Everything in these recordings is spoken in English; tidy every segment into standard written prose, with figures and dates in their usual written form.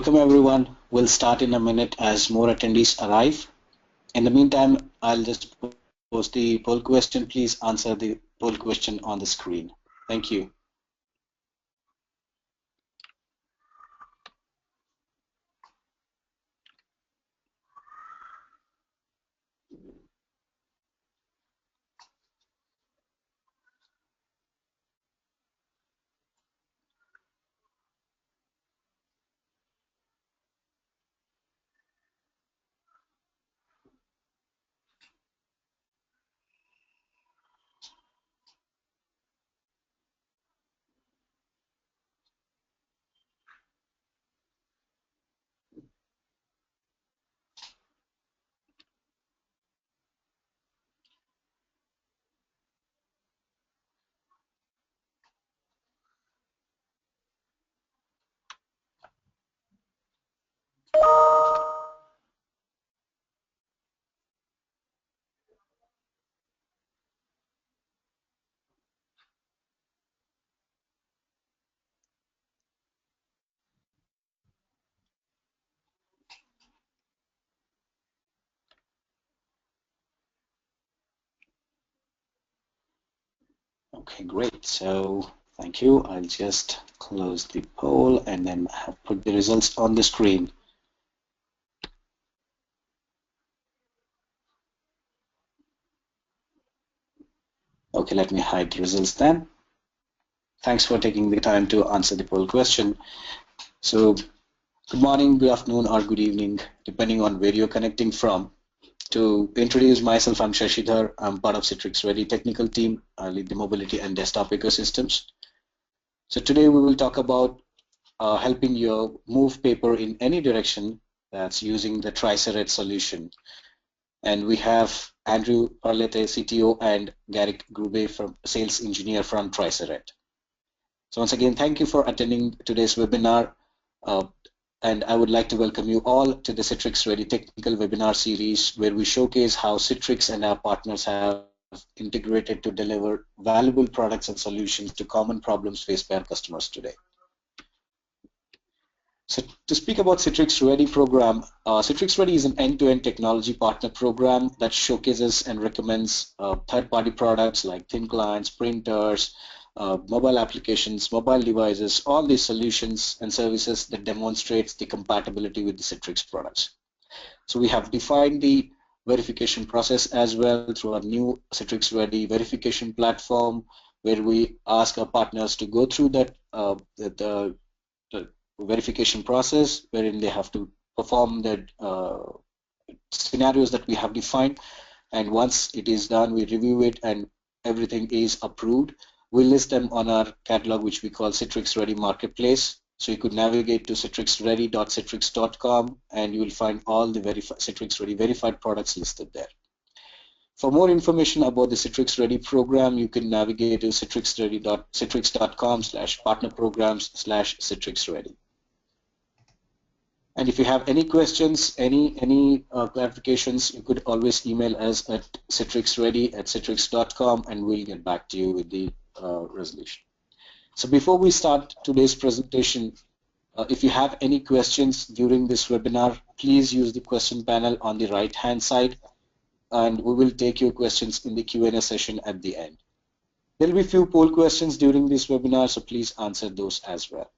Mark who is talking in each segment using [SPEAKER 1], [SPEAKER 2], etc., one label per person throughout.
[SPEAKER 1] Welcome everyone. We'll start in a minute as more attendees arrive. In the meantime, I'll just post the poll question. Please answer the poll question on the screen. Thank you. Okay, great. So thank you. I'll just close the poll and then put the results on the screen. Okay, let me hide the results then. Thanks for taking the time to answer the poll question. So good morning, good afternoon, or good evening, depending on where you're connecting from. To introduce myself, I'm Shashidhar. I'm part of Citrix Ready Technical team. I lead the mobility and desktop ecosystems. So today we will talk about helping you move paper in any direction that's using the Tricerat solution. And we have Andrew Parlete, CTO, and Garrick Grube, from sales engineer from Tricerat. So once again, thank you for attending today's webinar. And I would like to welcome you all to the Citrix Ready Technical webinar series, where we showcase how Citrix and our partners have integrated to deliver valuable products and solutions to common problems faced by our customers today. So to speak about Citrix Ready program, Citrix Ready is an end-to-end technology partner program that showcases and recommends third-party products like thin clients, printers, mobile applications, mobile devices, all these solutions and services that demonstrates the compatibility with the Citrix products. So we have defined the verification process as well through our new Citrix Ready verification platform, where we ask our partners to go through that the verification process, wherein they have to perform the scenarios that we have defined. And once it is done, we review it and everything is approved. We list them on our catalog, which we call Citrix Ready Marketplace. So you could navigate to citrixready.citrix.com and you will find all the Citrix Ready verified products listed there. For more information about the Citrix Ready program, you can navigate to citrixready.citrix.com/partnerprograms/citrixready. And if you have any questions, any clarifications, you could always email us at citrixready@citrix.com and we'll get back to you with the resolution. So before we start today's presentation, if you have any questions during this webinar, please use the question panel on the right-hand side, and we will take your questions in the Q&A session at the end. There will be a few poll questions during this webinar, so please answer those as well.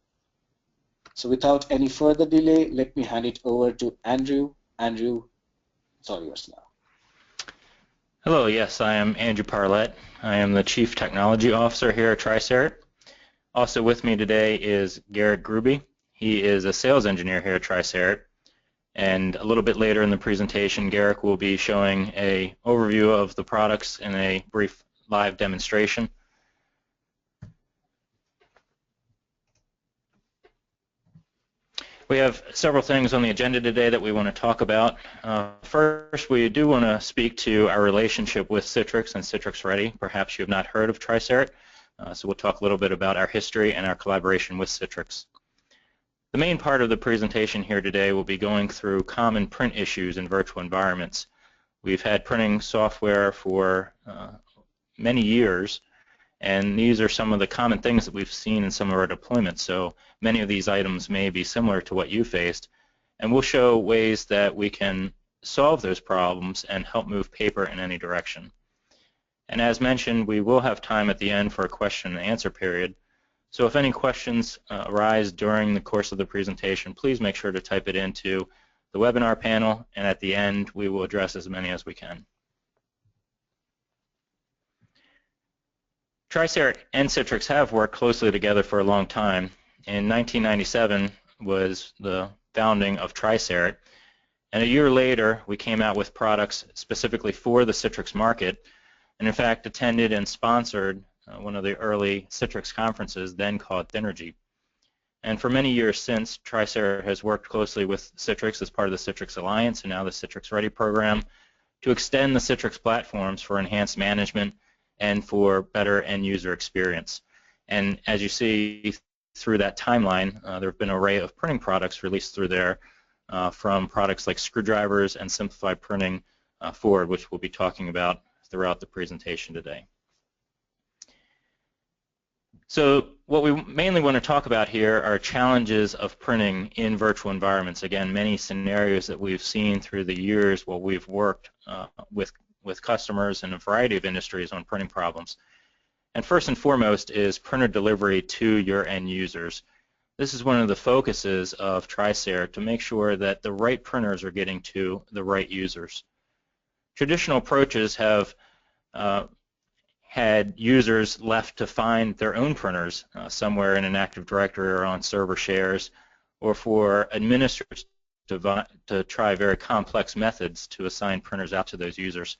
[SPEAKER 1] So without any further delay, let me hand it over to Andrew. Andrew, it's all yours now.
[SPEAKER 2] Hello, yes, I am Andrew Parlett. I am the Chief Technology Officer here at Tricerat. Also with me today is Garrick Grube. He is a sales engineer here at Tricerat. And a little bit later in the presentation, Garrick will be showing an overview of the products in a brief live demonstration. We have several things on the agenda today that we want to talk about. First, we do want to speak to our relationship with Citrix and Citrix Ready. Perhaps you have not heard of Tricerat, so we'll talk a little bit about our history and our collaboration with Citrix. The main part of the presentation here today will be going through common print issues in virtual environments. We've had printing software for many years, And these are some of the common things that we've seen in some of our deployments. So many of these items may be similar to what you faced. And we'll show ways that we can solve those problems and help move paper in any direction. And as mentioned, we will have time at the end for a question and answer period. So if any questions arise during the course of the presentation, please make sure to type it into the webinar panel, and at the end we will address as many as we can. Tricera and Citrix have worked closely together for a long time. In 1997 was the founding of Tricerat, and a year later we came out with products specifically for the Citrix market, and in fact attended and sponsored one of the early Citrix conferences, then called Thynergy. And for many years since, Tricera has worked closely with Citrix as part of the Citrix Alliance and now the Citrix Ready program to extend the Citrix platforms for enhanced management and for better end-user experience. And as you see through that timeline, there have been an array of printing products released through there, from products like screwdrivers and Simplified Printing forward, which we'll be talking about throughout the presentation today. So what we mainly want to talk about here are challenges of printing in virtual environments. Again, many scenarios that we've seen through the years while we've worked with customers in a variety of industries on printing problems. And first and foremost is printer delivery to your end users. This is one of the focuses of Tricera, to make sure that the right printers are getting to the right users. Traditional approaches have had users left to find their own printers somewhere in an Active Directory or on server shares, or for administrators to try very complex methods to assign printers out to those users.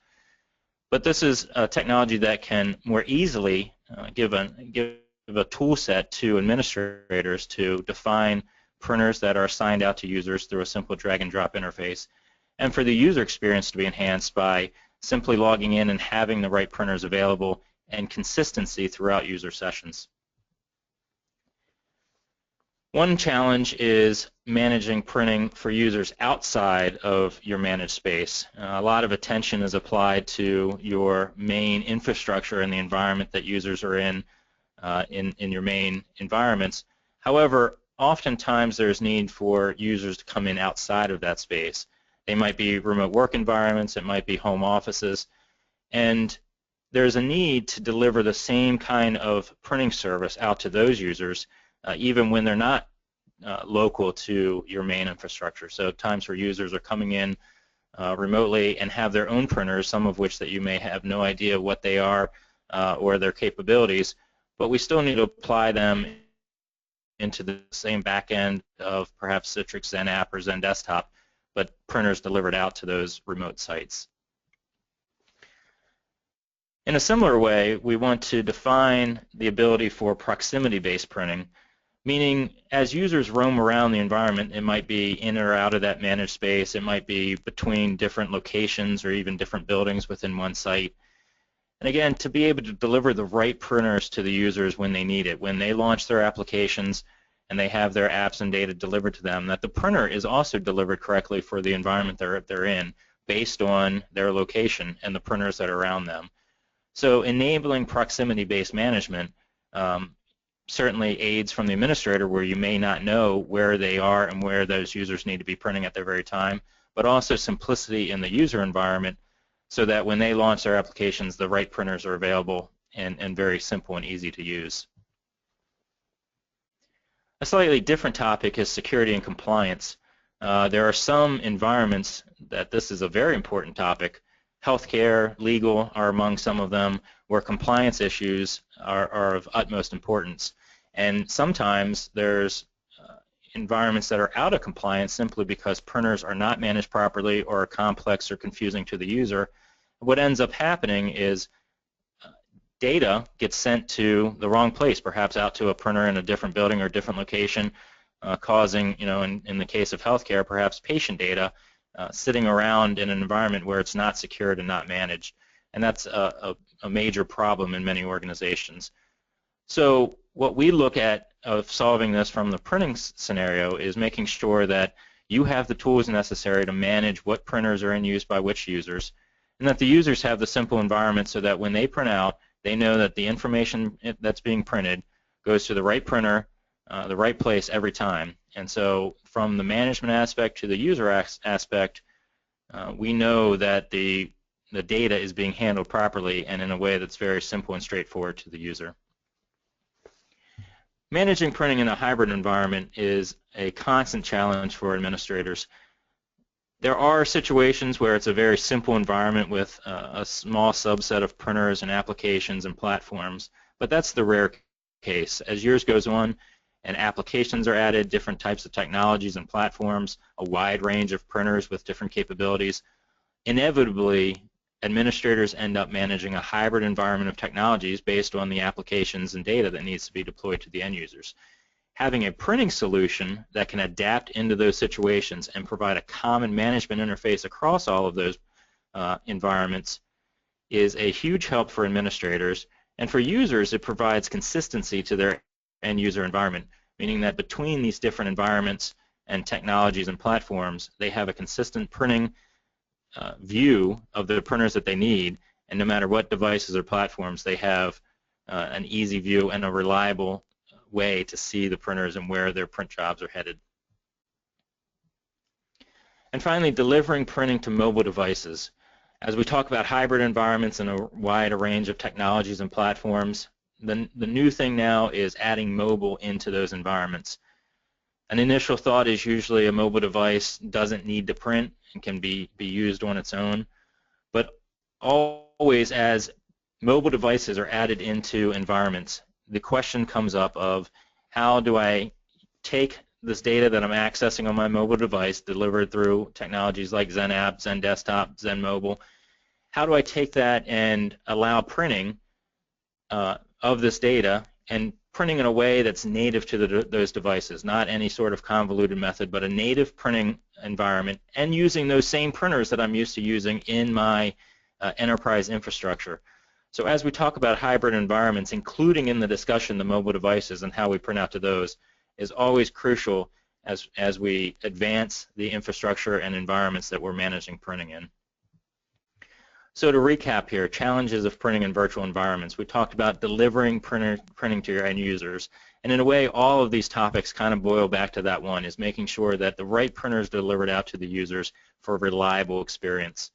[SPEAKER 2] But this is a technology that can more easily give a tool set to administrators to define printers that are assigned out to users through a simple drag and drop interface, and for the user experience to be enhanced by simply logging in and having the right printers available and consistency throughout user sessions. One challenge is managing printing for users outside of your managed space. A lot of attention is applied to your main infrastructure and the environment that users are in your main environments. However, oftentimes there's need for users to come in outside of that space. They might be remote work environments, it might be home offices, and there's a need to deliver the same kind of printing service out to those users even when they're not local to your main infrastructure. So times where users are coming in remotely and have their own printers, some of which that you may have no idea what they are or their capabilities, but we still need to apply them into the same back end of perhaps Citrix Zen app or Zen desktop, but printers delivered out to those remote sites. In a similar way, we want to define the ability for proximity-based printing, meaning as users roam around the environment, it might be in or out of that managed space, it might be between different locations or even different buildings within one site. And again, to be able to deliver the right printers to the users when they need it, when they launch their applications and they have their apps and data delivered to them, that the printer is also delivered correctly for the environment they're in based on their location and the printers that are around them. So enabling proximity-based management certainly aids from the administrator, where you may not know where they are and where those users need to be printing at their very time, but also simplicity in the user environment so that when they launch their applications, the right printers are available and very simple and easy to use. A slightly different topic is security and compliance. There are some environments that this is a very important topic. Healthcare, legal are among some of them, where compliance issues are of utmost importance. And sometimes there's environments that are out of compliance simply because printers are not managed properly or are complex or confusing to the user. What ends up happening is data gets sent to the wrong place, perhaps out to a printer in a different building or different location, causing, in the case of healthcare, perhaps patient data sitting around in an environment where it's not secured and not managed. And that's a major problem in many organizations. So what we look at of solving this from the printing scenario is making sure that you have the tools necessary to manage what printers are in use by which users, and that the users have the simple environment so that when they print out, They know that the information that's being printed goes to the right printer, the right place every time. And so from the management aspect to the user aspect, we know that the data is being handled properly and in a way that's very simple and straightforward to the user. Managing printing in a hybrid environment is a constant challenge for administrators. There are situations where it's a very simple environment with a small subset of printers and applications and platforms, but that's the rare case. As years goes on and applications are added, different types of technologies and platforms, a wide range of printers with different capabilities, inevitably administrators end up managing a hybrid environment of technologies based on the applications and data that needs to be deployed to the end users. Having a printing solution that can adapt into those situations and provide a common management interface across all of those environments is a huge help for administrators, and for users it provides consistency to their end user environment, meaning that between these different environments and technologies and platforms they have a consistent printing view of the printers that they need, and no matter what devices or platforms they have an easy view and a reliable way to see the printers and where their print jobs are headed. And finally, delivering printing to mobile devices. As we talk about hybrid environments and a wide range of technologies and platforms, the new thing now is adding mobile into those environments. An initial thought is usually a mobile device doesn't need to print and can be used on its own, but always as mobile devices are added into environments, the question comes up of how do I take this data that I'm accessing on my mobile device delivered through technologies like XenApp, XenDesktop, XenMobile, how do I take that and allow printing of this data and printing in a way that's native to those devices, not any sort of convoluted method, but a native printing environment, and using those same printers that I'm used to using in my enterprise infrastructure. So as we talk about hybrid environments, including in the discussion the mobile devices and how we print out to those, is always crucial as we advance the infrastructure and environments that we're managing printing in. So to recap here, challenges of printing in virtual environments. We talked about delivering printing to your end users. And in a way, all of these topics kind of boil back to that one, is making sure that the right printer is delivered out to the users for a reliable experience,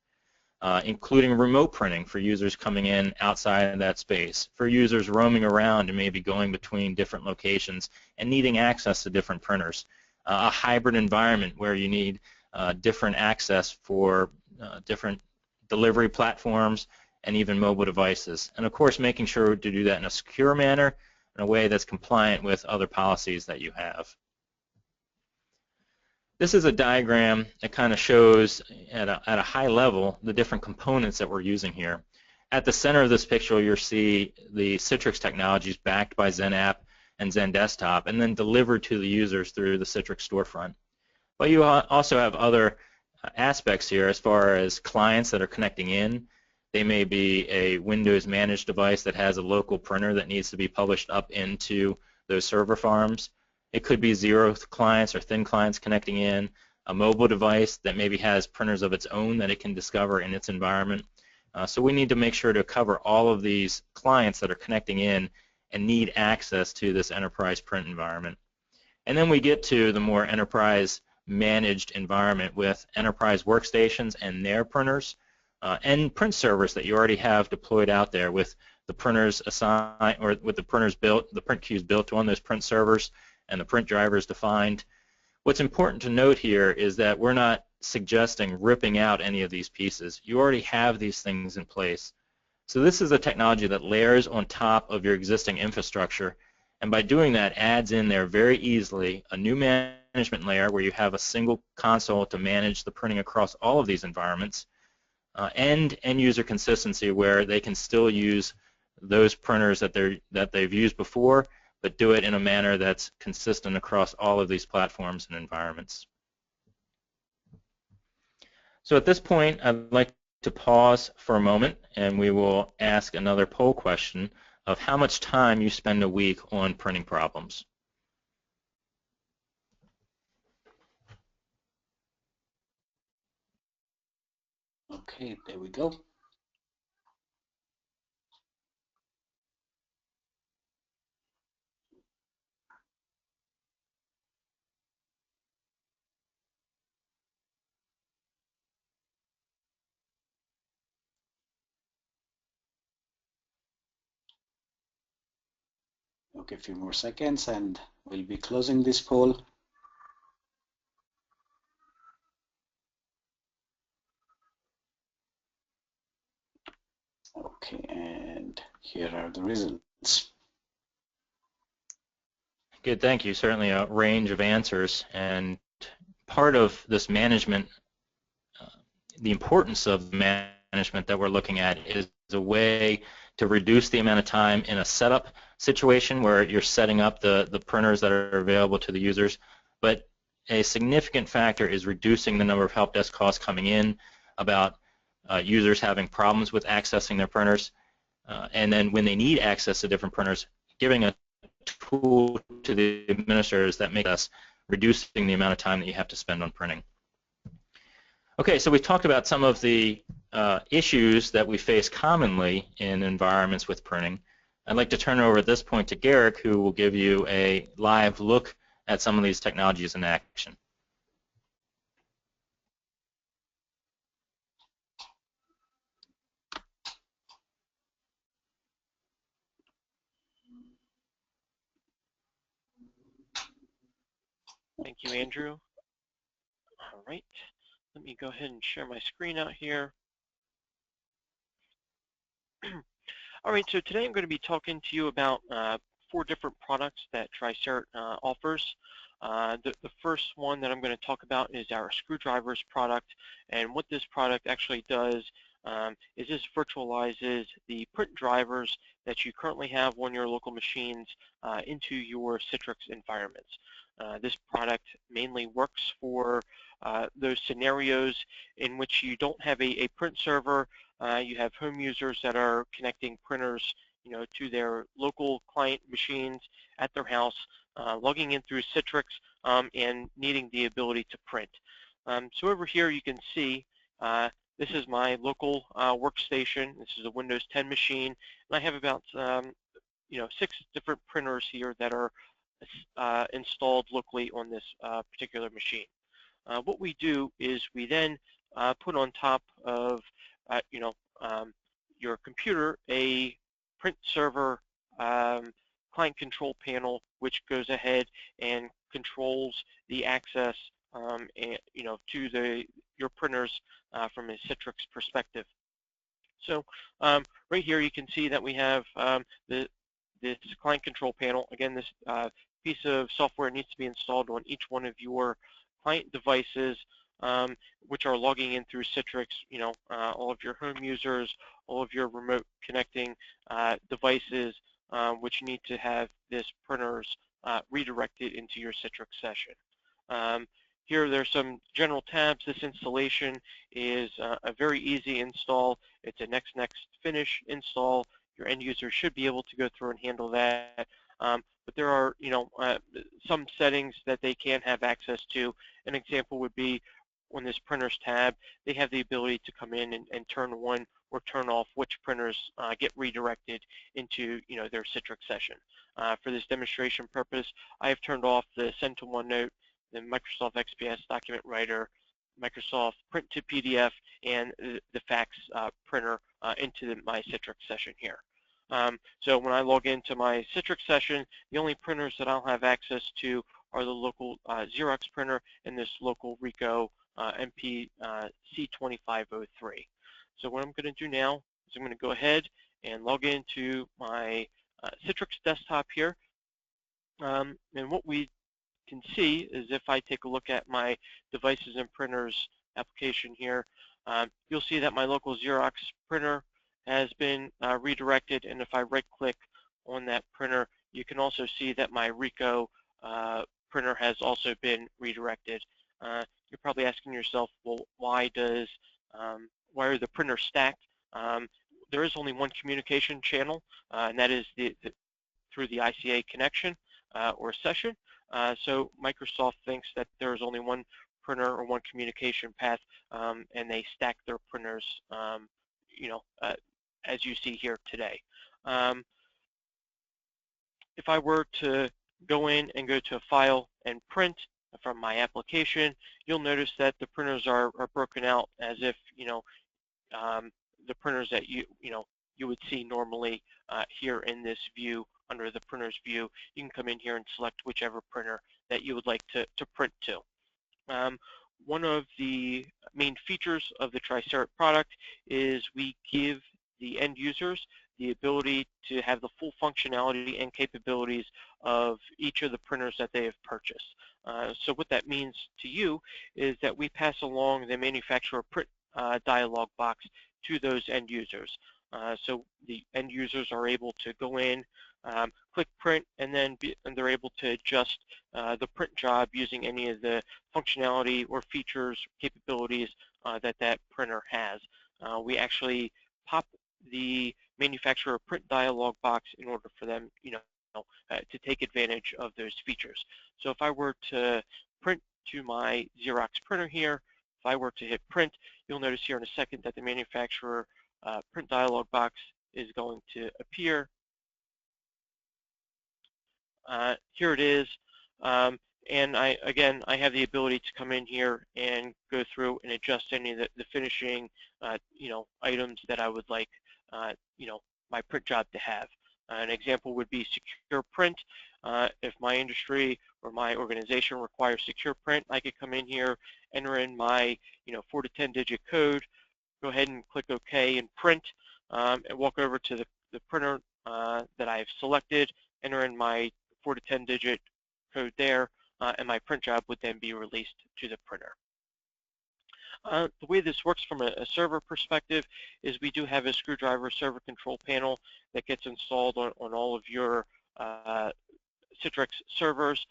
[SPEAKER 2] including remote printing for users coming in outside of that space, for users roaming around and maybe going between different locations and needing access to different printers. A hybrid environment where you need different access for different delivery platforms, and even mobile devices. And of course, making sure to do that in a secure manner, in a way that's compliant with other policies that you have. This is a diagram that kind of shows at a high level the different components that we're using here. At the center of this picture, you'll see the Citrix technologies backed by XenApp and XenDesktop, and then delivered to the users through the Citrix storefront. But you also have other aspects here as far as clients that are connecting in. They may be a Windows managed device that has a local printer that needs to be published up into those server farms. It could be zero clients or thin clients connecting in, a mobile device that maybe has printers of its own that it can discover in its environment. So we need to make sure to cover all of these clients that are connecting in and need access to this enterprise print environment. And then we get to the more enterprise managed environment with enterprise workstations and their printers and print servers that you already have deployed out there with the printers assigned, or with the printers built, the print queues built on those print servers and the print drivers defined. What's important to note here is that we're not suggesting ripping out any of these pieces. You already have these things in place. So this is a technology that layers on top of your existing infrastructure, and by doing that adds in there very easily a new management layer where you have a single console to manage the printing across all of these environments, and end user consistency where they can still use those printers that they've used before, but do it in a manner that's consistent across all of these platforms and environments. So at this point, I'd like to pause for a moment, and we will ask another poll question of how much time you spend a week on printing problems.
[SPEAKER 1] Okay, there we go. Okay, a few more seconds and we'll be closing this poll. Okay, and here are the results.
[SPEAKER 2] Good, thank you. Certainly a range of answers, and part of this management, the importance of management that we're looking at is a way to reduce the amount of time in a setup situation where you're setting up the printers that are available to the users, but a significant factor is reducing the number of help desk calls coming in about users having problems with accessing their printers, and then when they need access to different printers, giving a tool to the administrators that makes us reducing the amount of time that you have to spend on printing. Okay, so we talked about some of the issues that we face commonly in environments with printing. I'd like to turn it over at this point to Garrick, who will give you a live look at some of these technologies in action.
[SPEAKER 3] Thank you, Andrew. All right, let me go ahead and share my screen out here. All right, so today I'm going to be talking to you about 4 different products that Tricerat offers. The first one that I'm going to talk about is our screwdrivers product, and what this product actually does is this virtualizes the print drivers that you currently have on your local machines into your Citrix environments. This product mainly works for those scenarios in which you don't have a print server. You have home users that are connecting printers, to their local client machines at their house, logging in through Citrix, and needing the ability to print. So over here you can see this is my local workstation. This is a Windows 10 machine, and I have about 6 different printers here that are installed locally on this particular machine. What we do is we then put on top of your computer a print server client control panel, which goes ahead and controls the access to your printers from a Citrix perspective. So right here you can see that we have this client control panel. Again, this piece of software needs to be installed on each one of your client devices, which are logging in through Citrix, all of your home users, all of your remote connecting devices, which need to have this printers redirected into your Citrix session. Here there's some general tabs. This installation is a very easy install. It's a next finish install. Your end user should be able to go through and handle that. But there are, some settings that they can have access to. An example would be on this printers tab, they have the ability to come in and turn on or turn off which printers get redirected into, their Citrix session. For this demonstration purpose, I have turned off the Send to OneNote, the Microsoft XPS document writer, Microsoft Print to PDF, and the fax printer into my Citrix session here. So when I log into my Citrix session, the only printers that I'll have access to are the local Xerox printer and this local Ricoh MP C2503. So what I'm going to do now is I'm going to go ahead and log into my Citrix desktop here. And what we can see is if I take a look at my devices and printers application here, you'll see that my local Xerox printer has been redirected, and if I right-click on that printer, you can also see that my Ricoh printer has also been redirected. You're probably asking yourself, well, why are the printers stacked? There is only one communication channel, and that is through the ICA connection or session. So Microsoft thinks that there is only one printer or one communication path, and they stack their printers, as you see here today. If I were to go in and go to File and Print from my application, you'll notice that the printers are broken out as if the printers that you would see normally here in this view under the printer's view, you can come in here and select whichever printer that you would like to print to. One of the main features of the Tricerat product is we give the end users the ability to have the full functionality and capabilities of each of the printers that they have purchased. So what that means to you is that we pass along the manufacturer print dialog box to those end users. So the end users are able to go in, click print, and then they're able to adjust the print job using any of the functionality or features, capabilities that printer has. We actually pop the manufacturer print dialog box in order for them, to take advantage of those features. So if I were to print to my Xerox printer here, if I were to hit print, you'll notice here in a second that the manufacturer print dialog box is going to appear. Here it is, and I have the ability to come in here and go through and adjust any of the finishing, items that I would like, my print job to have. An example would be secure print. If my industry or my organization requires secure print, I could come in here, enter in my 4 to 10 digit code, go ahead and click OK and print, and walk over to the printer that I've selected, enter in my 4 to 10 digit code there, and my print job would then be released to the printer. The way this works from a server perspective is we do have a screwdriver server control panel that gets installed on all of your Citrix servers.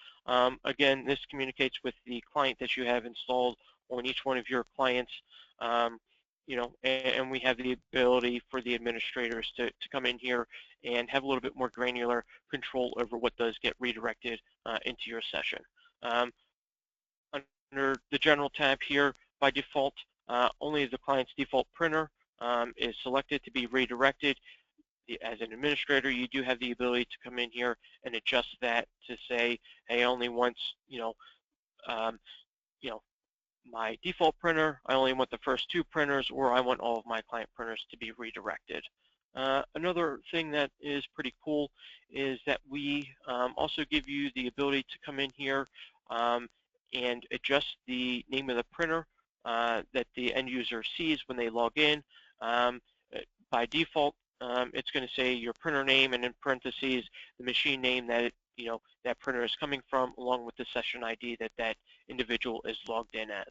[SPEAKER 3] Again, this communicates with the client that you have installed on each one of your clients, and we have the ability for the administrators to come in here and have a little bit more granular control over what does get redirected into your session. Under the General tab here, by default, only the client's default printer is selected to be redirected. As an administrator, you do have the ability to come in here and adjust that to say, hey, only once, my default printer, I only want the first 2 printers, or I want all of my client printers to be redirected. Another thing that is pretty cool is that we also give you the ability to come in here and adjust the name of the printer that the end user sees when they log in. By default, it's going to say your printer name and in parentheses the machine name that that printer is coming from, along with the session ID that individual is logged in as.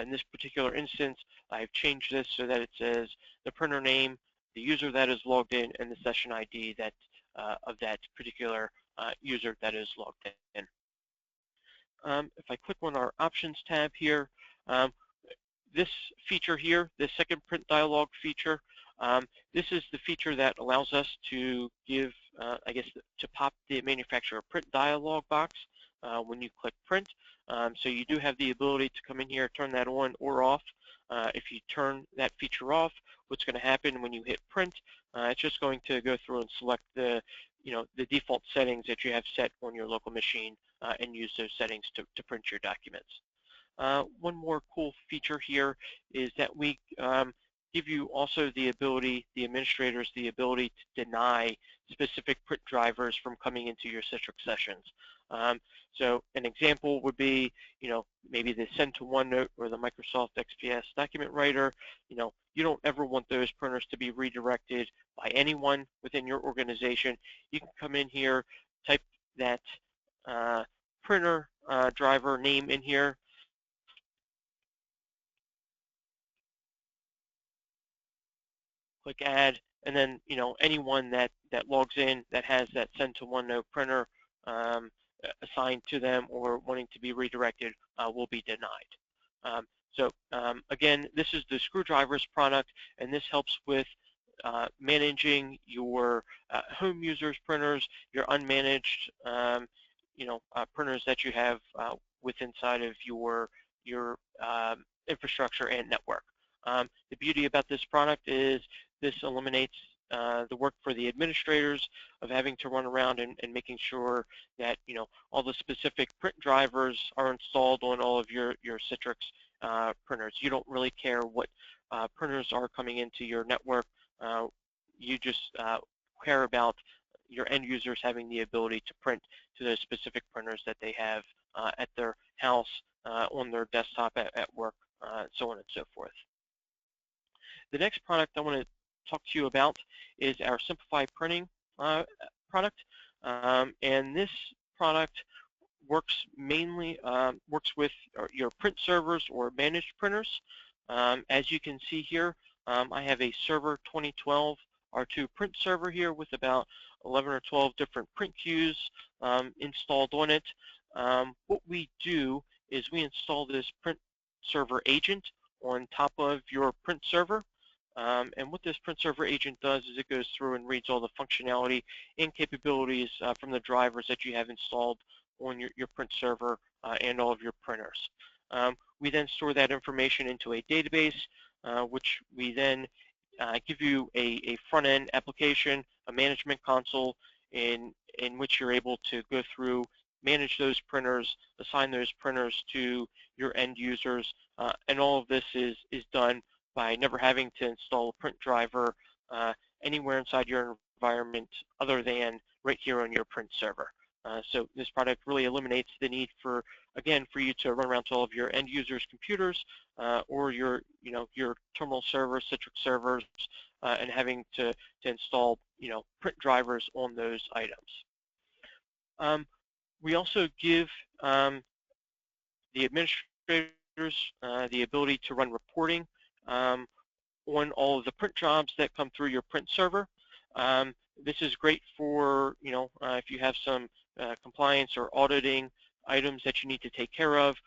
[SPEAKER 3] In this particular instance, I've changed this so that it says the printer name, the user that is logged in, and the session ID that of that particular user that is logged in. If I click on our Options tab here, this feature here, the second print dialog feature, this is the feature that allows us to give, to pop the manufacturer print dialog box when you click print. So you do have the ability to come in here, turn that on or off. If you turn that feature off, what's going to happen when you hit print, it's just going to go through and select the default settings that you have set on your local machine and use those settings to print your documents. One more cool feature here is that we give you also the ability, the administrators, the ability to deny specific print drivers from coming into your Citrix sessions. So an example would be, maybe the Send to OneNote or the Microsoft XPS document writer. You don't ever want those printers to be redirected by anyone within your organization. You can come in here, type that printer driver name in here, click add, and then anyone that logs in that has that Send to OneNote printer assigned to them or wanting to be redirected will be denied. So again, this is the Screwdrivers product, and this helps with managing your home users printers, your unmanaged printers that you have with inside of your infrastructure and network. The beauty about this product is this eliminates the work for the administrators of having to run around and making sure that all the specific print drivers are installed on all of your Citrix printers. You don't really care what printers are coming into your network. You just care about your end users having the ability to print to those specific printers that they have at their house, on their desktop, at work, so on and so forth. The next product I want to talk to you about is our Simplified Printing product, and this product works mainly with your print servers or managed printers. As you can see here, I have a Server 2012 R2 print server here with about 11 or 12 different print queues installed on it. What we do is we install this print server agent on top of your print server. And what this print server agent does is it goes through and reads all the functionality and capabilities from the drivers that you have installed on your print server and all of your printers. We then store that information into a database, which we then give you a front-end application, a management console, in which you're able to go through, manage those printers, assign those printers to your end users, and all of this is done by never having to install a print driver anywhere inside your environment other than right here on your print server. So this product really eliminates the need for you to run around to all of your end users' computers or your terminal servers, Citrix servers, and having to install print drivers on those items. We also give the administrators the ability to run reporting on all of the print jobs that come through your print server. This is great for if you have some compliance or auditing items that you need to take care of.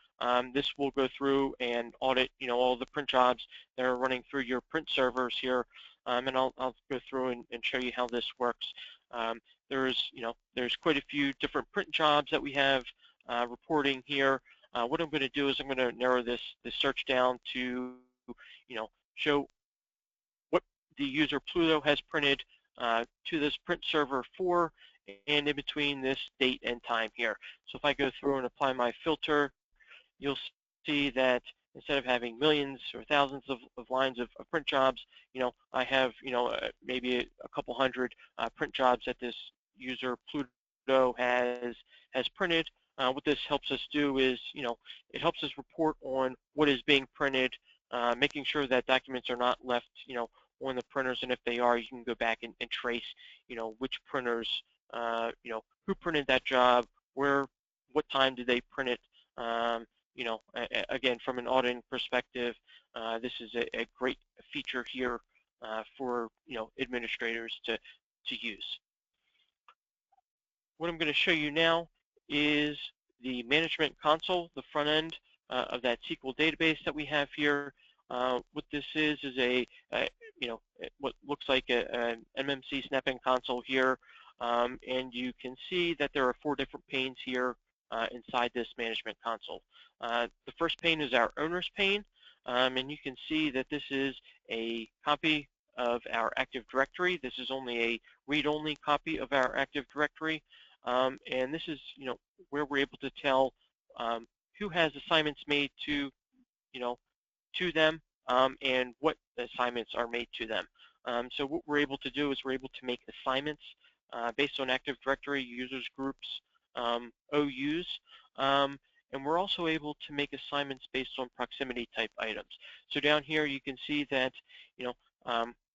[SPEAKER 3] This will go through and audit all the print jobs that are running through your print servers here, and I'll go through and show you how this works. There's quite a few different print jobs that we have reporting here. What I'm going to do is I'm going to narrow this search down to show what the user Pluto has printed to this print server for, and in between this date and time here. So if I go through and apply my filter, you'll see that instead of having millions or thousands of lines of print jobs, I have maybe a couple hundred print jobs that this user Pluto has printed. What this helps us do is it helps us report on what is being printed, making sure that documents are not left on the printers, and if they are, you can go back and trace which printers who printed that job, what time did they print it. Again, from an auditing perspective, this is a great feature here for administrators to use. What I'm going to show you now is the management console, the front end of that SQL database that we have here. What this is what looks like an MMC snap-in console here, and you can see that there are 4 different panes here inside this management console. The first pane is our owner's pane, and you can see that this is a copy of our Active Directory. This is only a read-only copy of our Active Directory, and this is where we're able to tell who has assignments made to them and what assignments are made to them. So what we're able to do is we're able to make assignments based on Active Directory, users, groups, OUs, and we're also able to make assignments based on proximity type items. So down here you can see that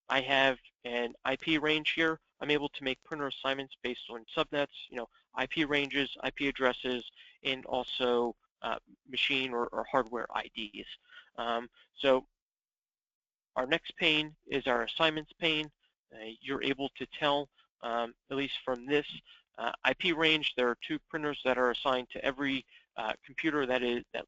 [SPEAKER 3] I have an IP range here. I'm able to make printer assignments based on subnets, IP ranges, IP addresses, and also machine or hardware IDs. So our next pane is our assignments pane. You're able to tell, at least from this IP range, there are 2 printers that are assigned to every computer that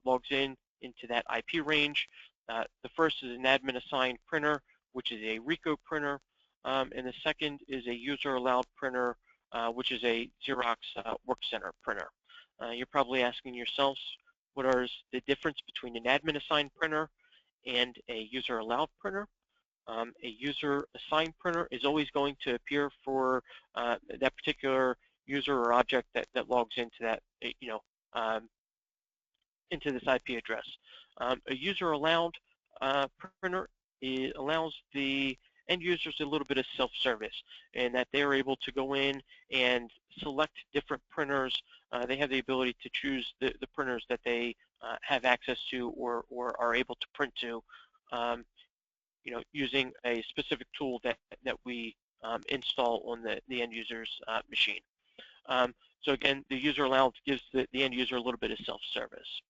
[SPEAKER 3] logs into that IP range. The first is an admin assigned printer, which is a Ricoh printer, and the second is a user allowed printer, which is a Xerox Work Center printer. You're probably asking yourselves, what is the difference between an admin assigned printer and a user allowed printer? A user assigned printer is always going to appear for that particular user or object that logs into that, into this IP address. A user allowed printer allows the end users a little bit of self-service, and that they're able to go in and select different printers. They have the ability to choose the printers that they have access to or are able to print to, using a specific tool that we install on the end user's machine. So again, the user allowance gives the end user a little bit of self-service.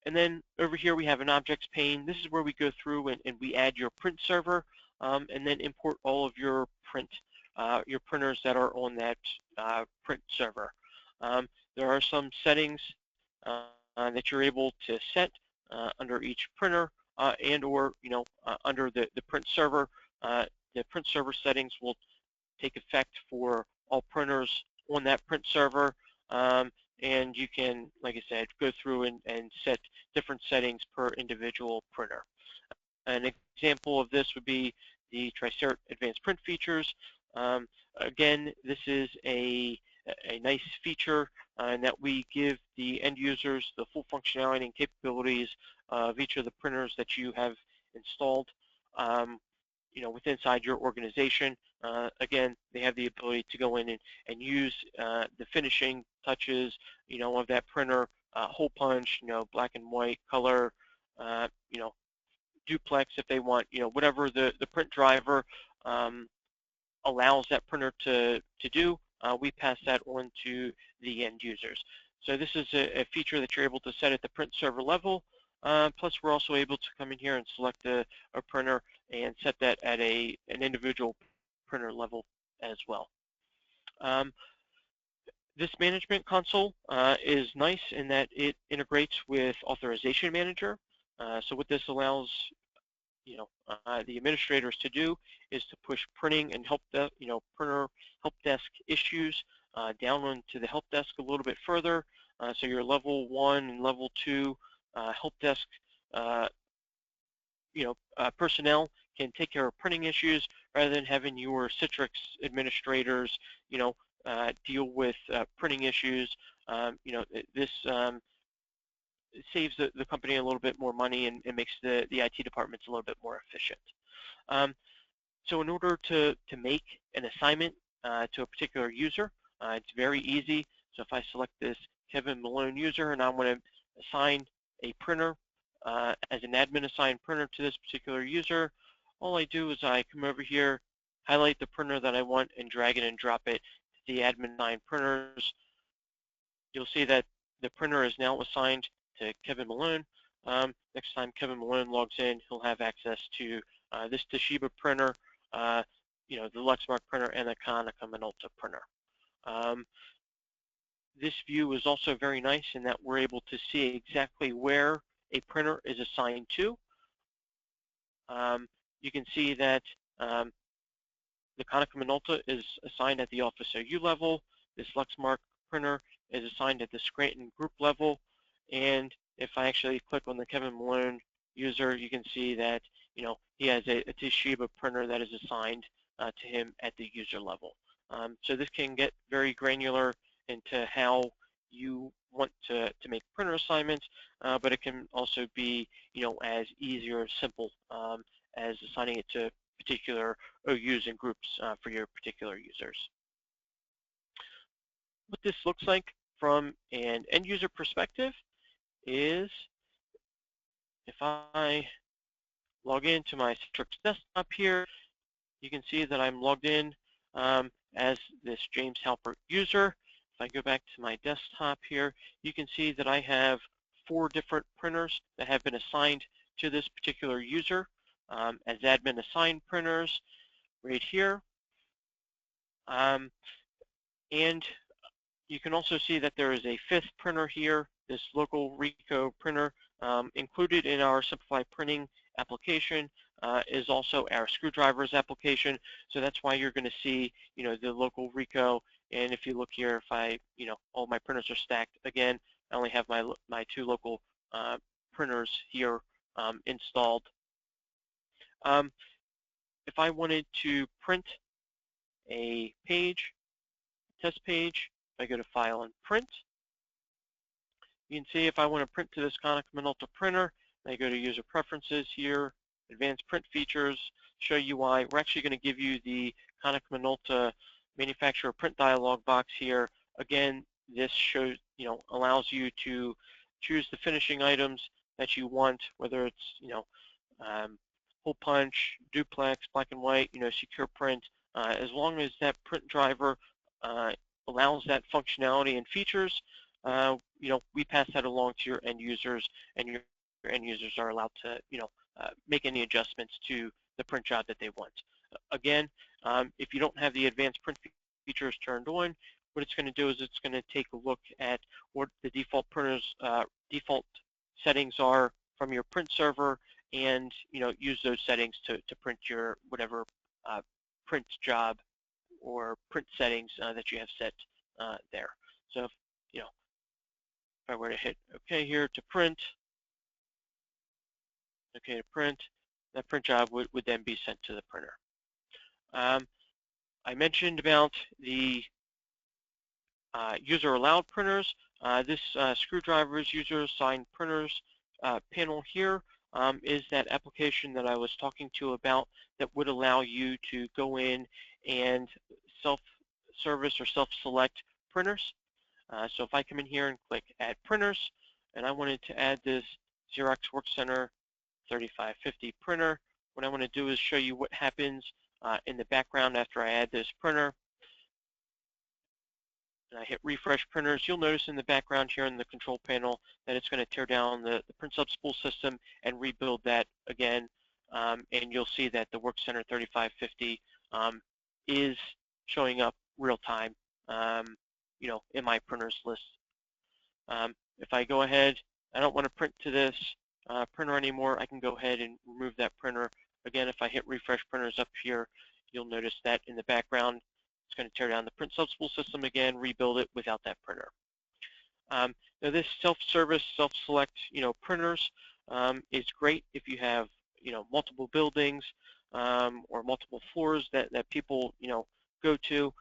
[SPEAKER 3] And then over here we have an objects pane. This is where we go through and we add your print server, and then import all of your printers that are on that print server. There are some settings that you're able to set under each printer, and or under the print server. The print server settings will take effect for all printers on that print server, and you can, like I said, go through and set different settings per individual printer. An example of this would be the Tricerat advanced print features. Again, this is a nice feature in that we give the end users the full functionality and capabilities of each of the printers that you have installed within inside your organization. Again, they have the ability to go in and use the finishing touches, of that printer, hole punch, black and white, color, duplex if they want, whatever the print driver allows that printer to do, we pass that on to the end users. So this is a feature that you're able to set at the print server level. Plus, we're also able to come in here and select a printer and set that at an individual printer level as well. This management console is nice in that it integrates with Authorization Manager. So what this allows the administrators to do is to push printing and printer help desk issues down onto the help desk a little bit further. So your level 1 and level 2 help desk personnel can take care of printing issues rather than having your Citrix administrators deal with printing issues. This saves the company a little bit more money and makes the IT departments a little bit more efficient. So in order to make an assignment to a particular user, it's very easy. So if I select this Kevin Malone user and I want to assign a printer as an admin assigned printer to this particular user, all I do is I come over here, highlight the printer that I want, and drag it and drop it to the admin assigned printers. You'll see that the printer is now assigned to Kevin Malone. Next time Kevin Malone logs in, he'll have access to this Toshiba printer, the Lexmark printer, and the Konica Minolta printer. This view is also very nice in that we're able to see exactly where a printer is assigned to. You can see that the Konica Minolta is assigned at the Office OU level. This Lexmark printer is assigned at the Scranton group level. And if I actually click on the Kevin Malone user, you can see that he has a Toshiba printer that is assigned to him at the user level. So this can get very granular into how you want to make printer assignments, but it can also be as easy or simple as assigning it to particular OUs and groups for your particular users. What this looks like from an end user perspective is if I log into my Citrix desktop here, you can see that I'm logged in as this James Halpert user. If I go back to my desktop here, you can see that I have 4 different printers that have been assigned to this particular user as admin assigned printers right here. And you can also see that there is a 5th printer here, this local Ricoh printer. Included in our Simplified Printing application is also our screwdrivers application. So that's why you're going to see, the local Ricoh. And if you look here, if I, all my printers are stacked again, I only have my 2 local printers here installed. If I wanted to print a page, test page, if I go to File and Print, you can see if I want to print to this Konica Minolta printer, I go to User Preferences here, advanced print features, show UI. We're actually going to give you the Konica Minolta manufacturer print dialog box here. Again, this shows, allows you to choose the finishing items that you want, whether it's, hole punch, duplex, black and white, secure print. As long as that print driver allows that functionality and features, we pass that along to your end users, and your end users are allowed to, make any adjustments to the print job that they want. Again, if you don't have the advanced print features turned on, what it's going to do is it's going to take a look at what the default printer's default settings are from your print server, and use those settings to print your whatever print job or print settings that you have set there. So if I were to hit OK here to print, OK to print, that print job would then be sent to the printer. I mentioned about the user allowed printers. This screwdrivers user assigned printers panel here is that application that I was talking to you about that would allow you to go in and self-service or self-select printers. So if I come in here and click Add Printers, and I wanted to add this Xerox Workcenter 3550 printer, what I want to do is show you what happens in the background after I add this printer. And I hit refresh printers, you'll notice in the background here in the control panel that it's going to tear down the print sub-spool system and rebuild that again. And you'll see that the Workcenter 3550 is showing up real time, in my printers list. If I go ahead, I don't want to print to this printer anymore, I can go ahead and remove that printer. Again, if I hit refresh printers up here, you'll notice that in the background, it's going to tear down the print sub-spool system again, rebuild it without that printer. Now this self-service, self-select, printers is great if you have, multiple buildings or multiple floors that people, go to.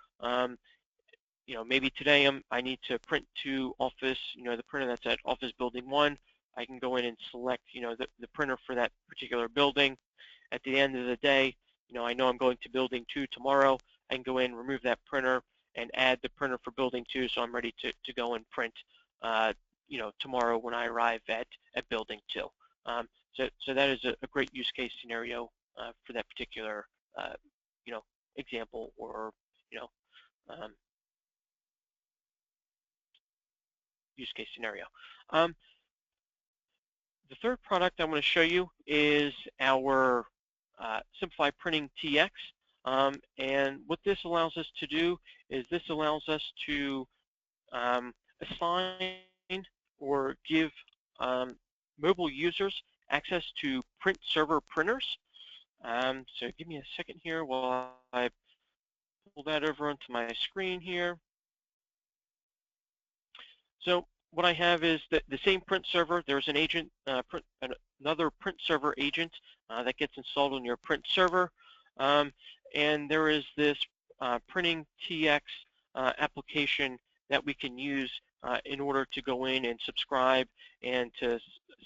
[SPEAKER 3] Maybe today I need to print to office, the printer that's at office building 1. I can go in and select, the printer for that particular building. At the end of the day, I know I'm going to building 2 tomorrow. I can go in, remove that printer, and add the printer for building 2, so I'm ready to go and print, tomorrow when I arrive at building 2. So that is a great use case scenario for that particular, example or, use case scenario. The third product I'm going to show you is our Simplified Printing TX. And what this allows us to do is this allows us to assign or give mobile users access to print server printers. So give me a second here while I pull that over onto my screen here. So what I have is the same print server. There's an agent, another print server agent that gets installed on your print server. And there is this Printing TX application that we can use in order to go in and subscribe and to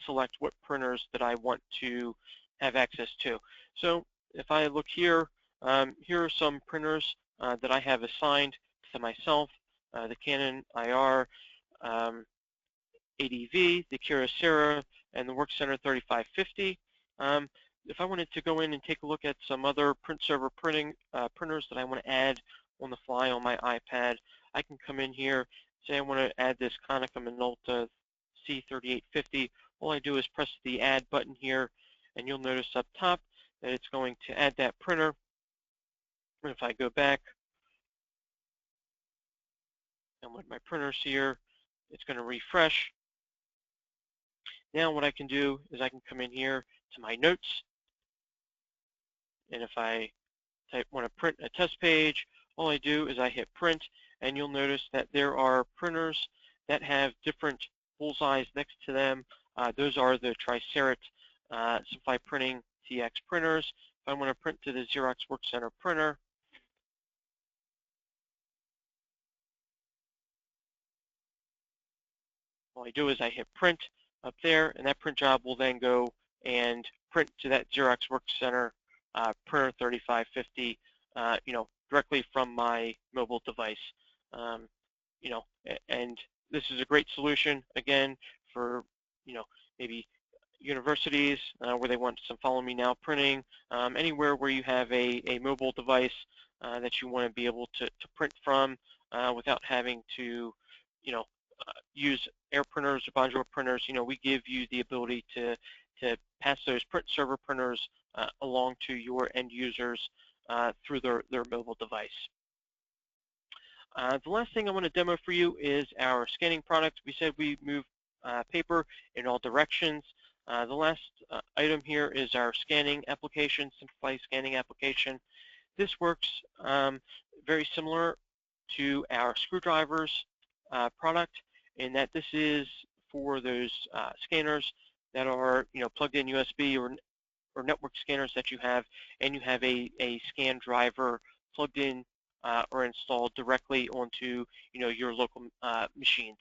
[SPEAKER 3] select what printers that I want to have access to. So if I look here, here are some printers that I have assigned to myself, the Canon IR, ADV, the Tricera, and the Workcenter 3550. If I wanted to go in and take a look at some other print server printers that I want to add on the fly on my iPad, I can come in here, say I want to add this Konica Minolta C3850. All I do is press the Add button here, and you'll notice up top that it's going to add that printer. And if I go back and with my printers here, it's going to refresh. Now what I can do is I can come in here to my notes, and if I want to print a test page, all I do is I hit print, and you'll notice that there are printers that have different bullseyes next to them. Those are the Tricerat Simplified Printing TX printers. If I want to print to the Xerox Workcenter printer, all I do is I hit print up there, and that print job will then go and print to that Xerox Work Center printer 3550, directly from my mobile device. And this is a great solution, again, for, maybe universities where they want some follow me now printing, anywhere where you have a mobile device that you want to be able to print from without having to, use air printers or Bonjour printers. We give you the ability to pass those print server printers along to your end users through their mobile device. The last thing I want to demo for you is our scanning product. We said we move paper in all directions. The last item here is our scanning application, Simplified Scanning application. This works very similar to our screwdrivers product, in that this is for those scanners that are plugged in USB or network scanners that you have, and you have a scan driver plugged in or installed directly onto your local machines.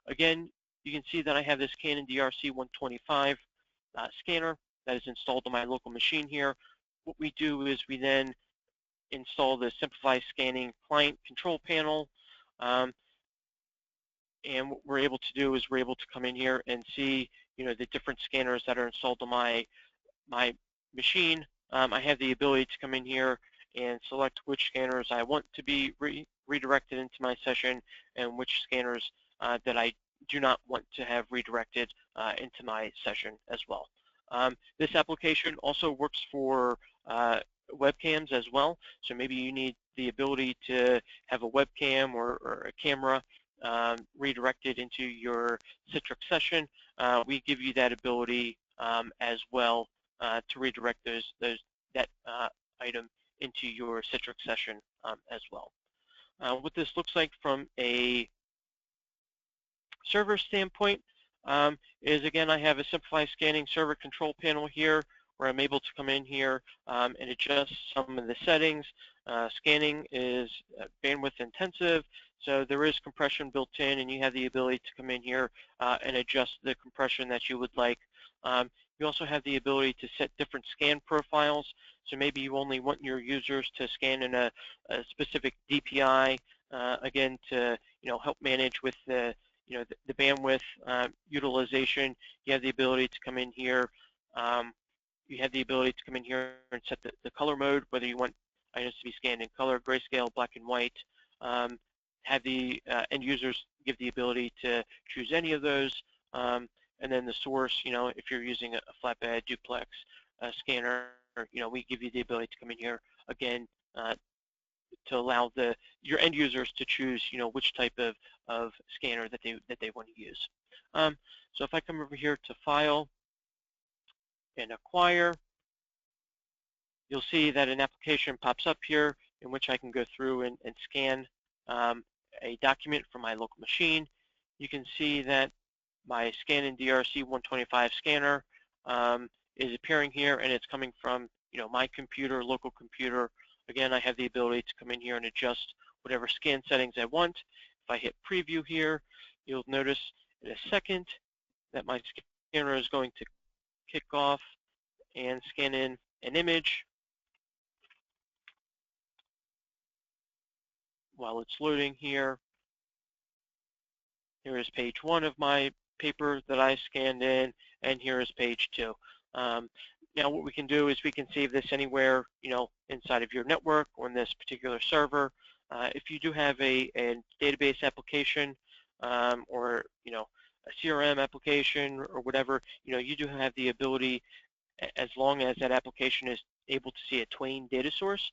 [SPEAKER 3] Again, you can see that I have this Canon DRC 125 scanner that is installed on my local machine here. What we do is we then install the Simplified Scanning client control panel, and what we're able to do is we're able to come in here and see the different scanners that are installed on my machine. I have the ability to come in here and select which scanners I want to be redirected into my session, and which scanners that I do not want to have redirected into my session as well. This application also works for webcams as well. So maybe you need the ability to have a webcam or a camera redirected into your Citrix session. We give you that ability as well to redirect that item into your Citrix session as well. What this looks like from a server standpoint is, again, I have a Simplified Scanning server control panel here where I'm able to come in here and adjust some of the settings. Scanning is bandwidth intensive, so there is compression built in, and you have the ability to come in here and adjust the compression that you would like. You also have the ability to set different scan profiles, so maybe you only want your users to scan in a specific DPI, again, to help manage with the bandwidth utilization. You have the ability to come in here. You have the ability to come in here and set the color mode, whether you want items to be scanned in color, grayscale, black and white. Have the end users give the ability to choose any of those. And then the source, if you're using a flatbed, duplex scanner, we give you the ability to come in here again to allow your end users to choose, which type of scanner that they want to use. So if I come over here to File and Acquire, you'll see that an application pops up here in which I can go through and scan a document from my local machine. You can see that my Canon DRC 125 scanner is appearing here, and it's coming from my computer, local computer. Again, I have the ability to come in here and adjust whatever scan settings I want. If I hit preview here, you'll notice in a second that my scanner is going to kick off and scan in an image. While it's loading here, here is page 1 of my paper that I scanned in, and here is page 2. Now what we can do is we can save this anywhere, inside of your network or in this particular server. If you do have a database application or a CRM application or whatever, you do have the ability, as long as that application is able to see a Twain data source,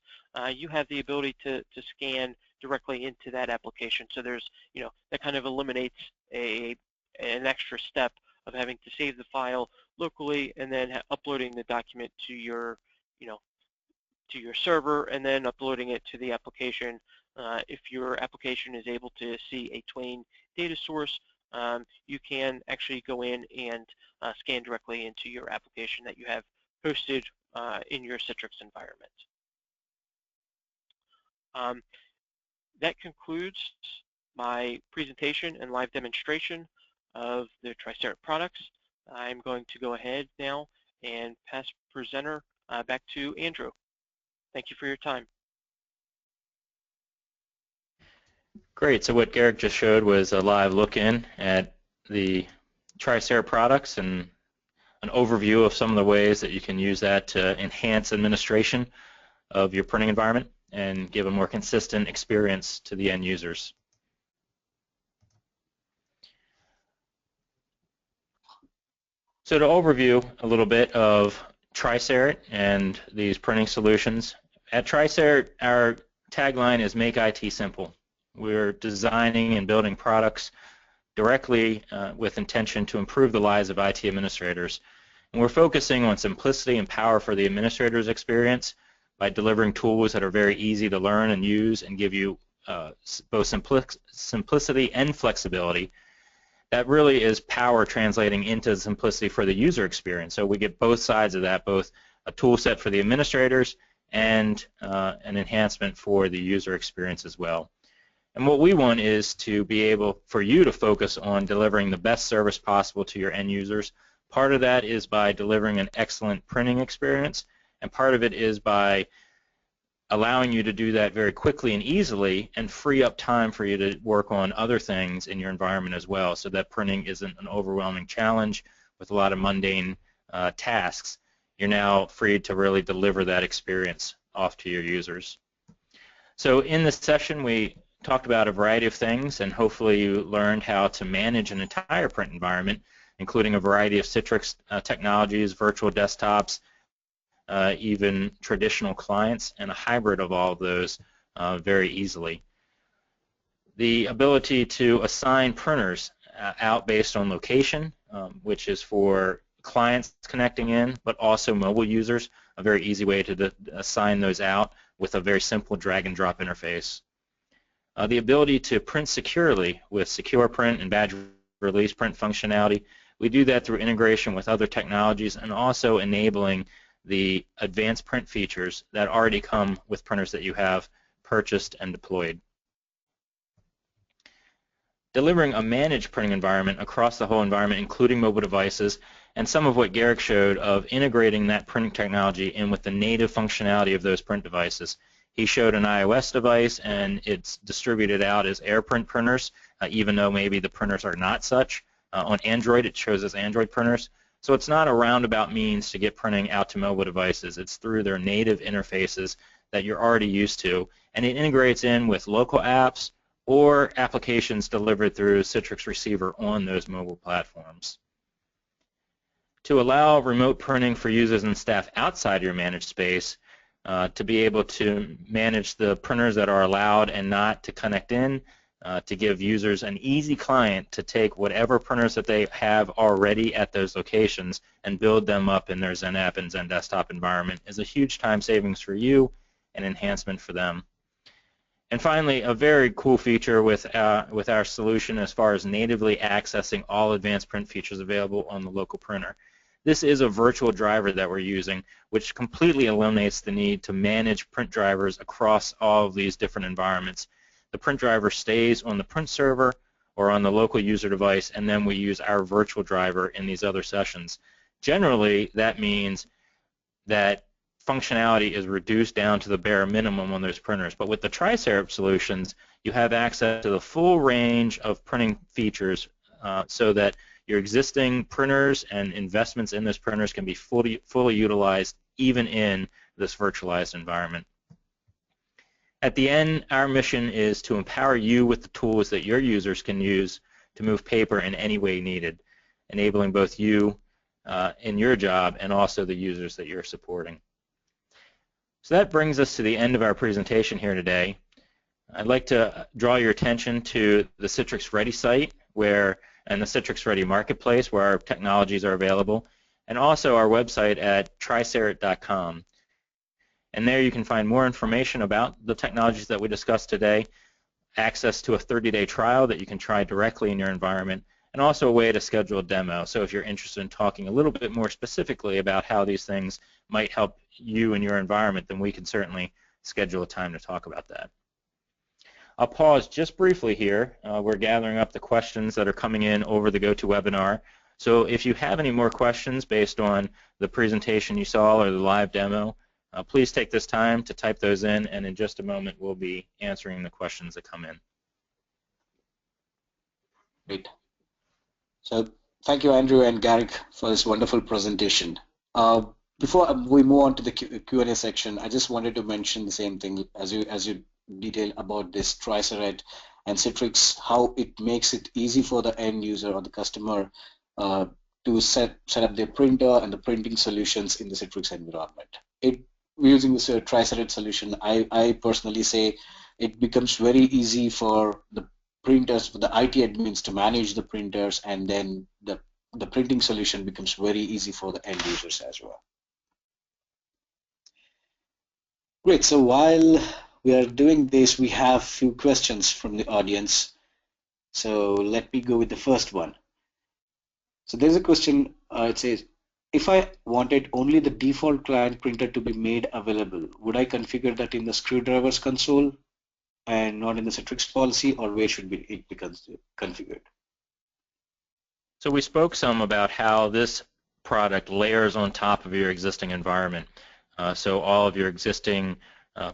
[SPEAKER 3] you have the ability to scan directly into that application. So there's, that kind of eliminates an extra step of having to save the file locally and then uploading the document to your, to your server and then uploading it to the application. If your application is able to see a Twain data source, you can actually go in and scan directly into your application that you have hosted in your Citrix environment. That concludes my presentation and live demonstration of the Tricera products. I'm going to go ahead now and pass presenter back to Andrew. Thank you for your time.
[SPEAKER 2] Great. So what Garrick just showed was a live look-in at the Tricera products and an overview of some of the ways that you can use that to enhance administration of your printing environment and give a more consistent experience to the end users. So to overview a little bit of Tricerat and these printing solutions, at Tricerat our tagline is Make IT Simple. We're designing and building products directly with intention to improve the lives of IT administrators. And we're focusing on simplicity and power for the administrator's experience by delivering tools that are very easy to learn and use and give you both simplicity and flexibility. That really is power translating into simplicity for the user experience. So we get both sides of that, both a tool set for the administrators and an enhancement for the user experience as well. And what we want is to be able for you to focus on delivering the best service possible to your end users. Part of that is by delivering an excellent printing experience, and part of it is by allowing you to do that very quickly and easily and free up time for you to work on other things in your environment as well, so that printing isn't an overwhelming challenge with a lot of mundane tasks. You're now free to really deliver that experience off to your users. So in this session we talked about a variety of things, and hopefully you learned how to manage an entire print environment, including a variety of Citrix technologies, virtual desktops, even traditional clients, and a hybrid of all of those very easily. The ability to assign printers out based on location, which is for clients connecting in, but also mobile users, a very easy way to assign those out with a very simple drag and drop interface. The ability to print securely with secure print and badge release print functionality. We do that through integration with other technologies and also enabling the advanced print features that already come with printers that you have purchased and deployed. Delivering a managed printing environment across the whole environment, including mobile devices, and some of what Garrick showed of integrating that printing technology in with the native functionality of those print devices. He showed an iOS device, and it's distributed out as AirPrint printers, even though maybe the printers are not such. On Android, it shows as Android printers. So it's not a roundabout means to get printing out to mobile devices. It's through their native interfaces that you're already used to, and it integrates in with local apps or applications delivered through Citrix Receiver on those mobile platforms. To allow remote printing for users and staff outside your managed space, to be able to manage the printers that are allowed and not to connect in, to give users an easy client to take whatever printers that they have already at those locations and build them up in their Zen app and Zen desktop environment is a huge time savings for you and enhancement for them. And finally, a very cool feature with our solution as far as natively accessing all advanced print features available on the local printer. This is a virtual driver that we're using, which completely eliminates the need to manage print drivers across all of these different environments. The print driver stays on the print server or on the local user device, and then we use our virtual driver in these other sessions. Generally, that means that functionality is reduced down to the bare minimum on those printers. But with the Tricerat solutions, you have access to the full range of printing features so that your existing printers and investments in those printers can be fully utilized even in this virtualized environment. At the end, our mission is to empower you with the tools that your users can use to move paper in any way needed, enabling both you in your job and also the users that you're supporting. So that brings us to the end of our presentation here today. I'd like to draw your attention to the Citrix Ready site and the Citrix Ready Marketplace where our technologies are available, and also our website at tricerat.com. And there you can find more information about the technologies that we discussed today, access to a 30-day trial that you can try directly in your environment, and also a way to schedule a demo. So if you're interested in talking a little bit more specifically about how these things might help you in your environment, then we can certainly schedule a time to talk about that. I'll pause just briefly here. We're gathering up the questions that are coming in over the GoToWebinar. So if you have any more questions based on the presentation you saw or the live demo, please take this time to type those in, and in just a moment we'll be answering the questions that come in.
[SPEAKER 1] Great. So thank you, Andrew and Garrick, for this wonderful presentation. Before we move on to the Q&A section, I just wanted to mention the same thing as you detail about this Tricerat and Citrix, how it makes it easy for the end user or the customer to set up their printer and the printing solutions in the Citrix environment. Using this Tricerat solution, I personally say it becomes very easy for the printers, for the IT admins to manage the printers, and then the printing solution becomes very easy for the end users as well. Great, so while we are doing this, we have a few questions from the audience. So let me go with the first one. So there's a question, it says, if I wanted only the default client printer to be made available, would I configure that in the screwdriver's console and not in the Citrix policy, or where should it be configured?
[SPEAKER 2] So we spoke some about how this product layers on top of your existing environment. So all of your existing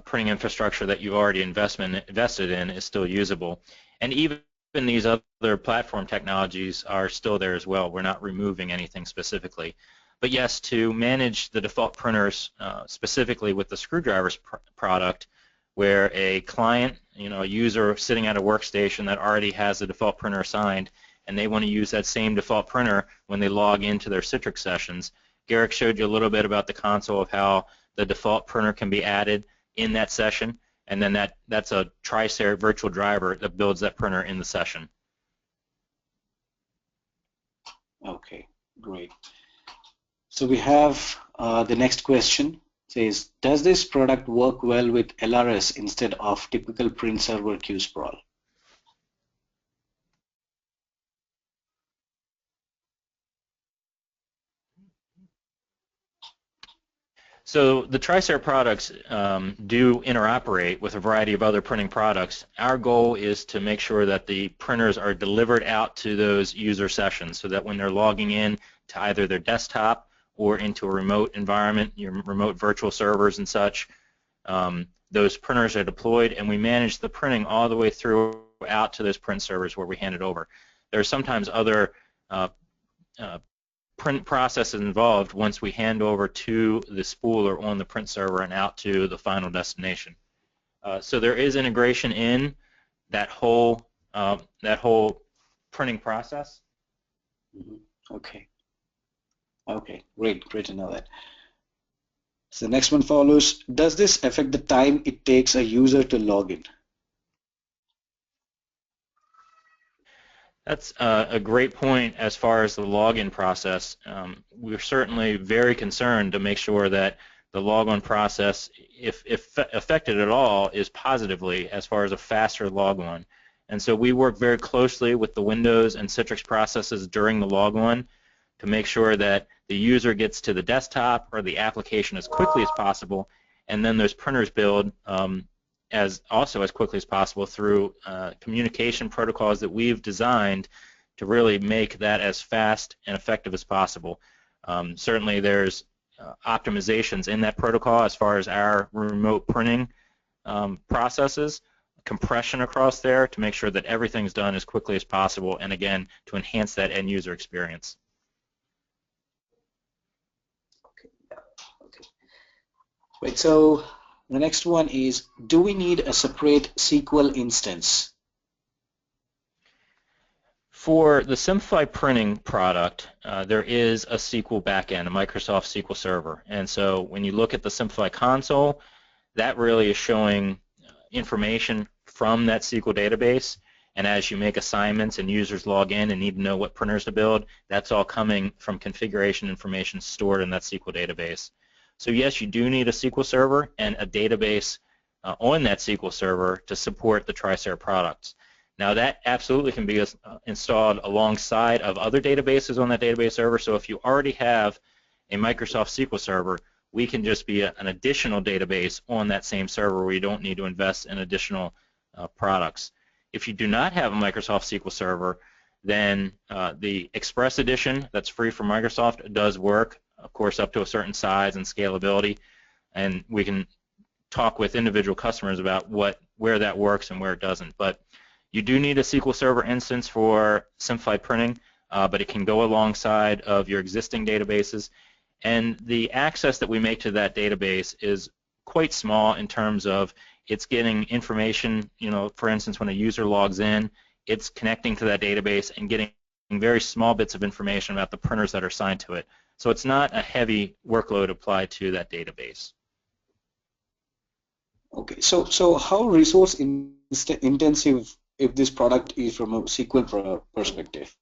[SPEAKER 2] printing infrastructure that you've already invested in is still usable. And even these other platform technologies are still there as well. We're not removing anything specifically. But yes, to manage the default printers specifically with the screwdrivers product, where a client, a user sitting at a workstation that already has the default printer assigned, and they want to use that same default printer when they log into their Citrix sessions. Garrick showed you a little bit about the console of how the default printer can be added in that session, and then that's a Tricera virtual driver that builds that printer in the session.
[SPEAKER 1] Okay, great. So we have the next question. It says, does this product work well with LRS instead of typical print server queue sprawl?
[SPEAKER 2] So the Tricera products do interoperate with a variety of other printing products. Our goal is to make sure that the printers are delivered out to those user sessions so that when they're logging in to either their desktop or into a remote environment, your remote virtual servers and such, those printers are deployed, and we manage the printing all the way through out to those print servers where we hand it over. There are sometimes other print processes involved once we hand over to the spooler on the print server and out to the final destination. So there is integration in that whole printing process.
[SPEAKER 1] Okay. Okay, great to know that. So the next one follows, does this affect the time it takes a user to log in?
[SPEAKER 2] That's a great point as far as the login process. We're certainly very concerned to make sure that the logon process, if affected at all, is positively as far as a faster logon. And so we work very closely with the Windows and Citrix processes during the logon to make sure that the user gets to the desktop or the application as quickly as possible, and then those printers build as quickly as possible through communication protocols that we've designed to really make that as fast and effective as possible. Certainly there's optimizations in that protocol as far as our remote printing processes, compression across there to make sure that everything's done as quickly as possible, and again, to enhance that end user experience.
[SPEAKER 1] Right, so the next one is, do we need a separate SQL instance?
[SPEAKER 2] For the Simplified Printing product, there is a SQL backend, a Microsoft SQL Server. And so when you look at the Simplified console, that really is showing information from that SQL database. And as you make assignments and users log in and need to know what printers to build, that's all coming from configuration information stored in that SQL database. So yes, you do need a SQL Server and a database on that SQL Server to support the Tricera products. Now that absolutely can be installed alongside of other databases on that database server. So if you already have a Microsoft SQL Server, we can just be an additional database on that same server where you don't need to invest in additional products. If you do not have a Microsoft SQL Server, then the Express Edition that's free from Microsoft does work, of course, up to a certain size and scalability, and we can talk with individual customers about where that works and where it doesn't. But you do need a SQL Server instance for Simplified Printing, but it can go alongside of your existing databases. And the access that we make to that database is quite small in terms of it's getting information, for instance, when a user logs in, it's connecting to that database and getting very small bits of information about the printers that are assigned to it. So it's not a heavy workload applied to that database.
[SPEAKER 1] Okay, so how resource intensive if this product is from a SQL perspective?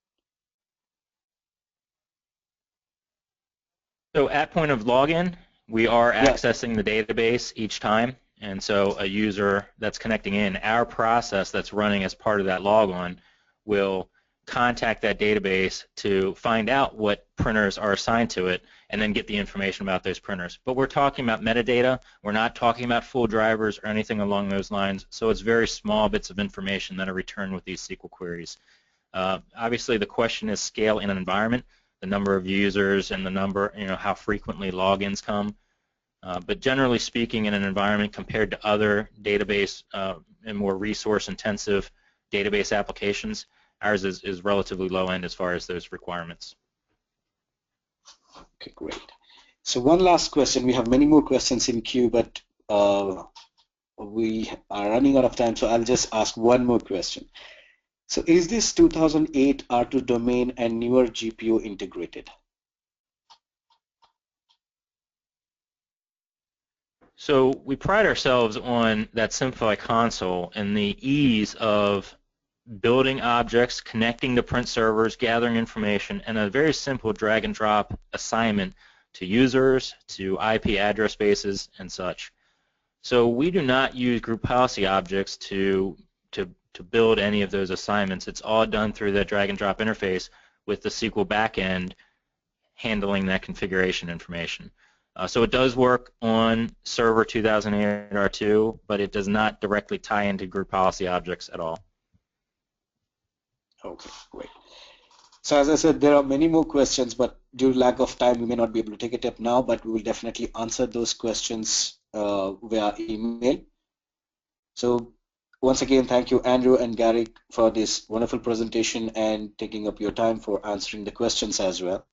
[SPEAKER 2] So at point of login, we are accessing the database each time, and so a user that's connecting in, our process that's running as part of that logon will contact that database to find out what printers are assigned to it and then get the information about those printers. But we're talking about metadata. We're not talking about full drivers or anything along those lines, so it's very small bits of information that are returned with these SQL queries. Obviously, the question is scale in an environment, the number of users and the number, how frequently logins come. But generally speaking, in an environment compared to other database and more resource-intensive database applications, ours is relatively low end as far as those requirements.
[SPEAKER 1] Okay, great. So one last question. We have many more questions in queue, but we are running out of time, so I'll just ask one more question. So is this 2008 R2 domain and newer GPU integrated?
[SPEAKER 2] So we pride ourselves on that Simplify console and the ease of building objects, connecting to print servers, gathering information, and a very simple drag and drop assignment to users, to IP address spaces, and such. So we do not use group policy objects to build any of those assignments. It's all done through the drag and drop interface with the SQL backend handling that configuration information. So it does work on Server 2008 R2, but it does not directly tie into group policy objects at all.
[SPEAKER 1] Okay, great. So as I said, there are many more questions, but due to lack of time, we may not be able to take it up now, but we will definitely answer those questions via email. So once again, thank you, Andrew and Garrick, for this wonderful presentation and taking up your time for answering the questions as well.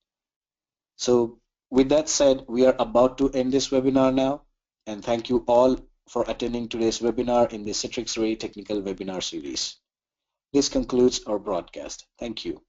[SPEAKER 1] So with that said, we are about to end this webinar now, and thank you all for attending today's webinar in the Citrix Ready Technical webinar series. This concludes our broadcast. Thank you.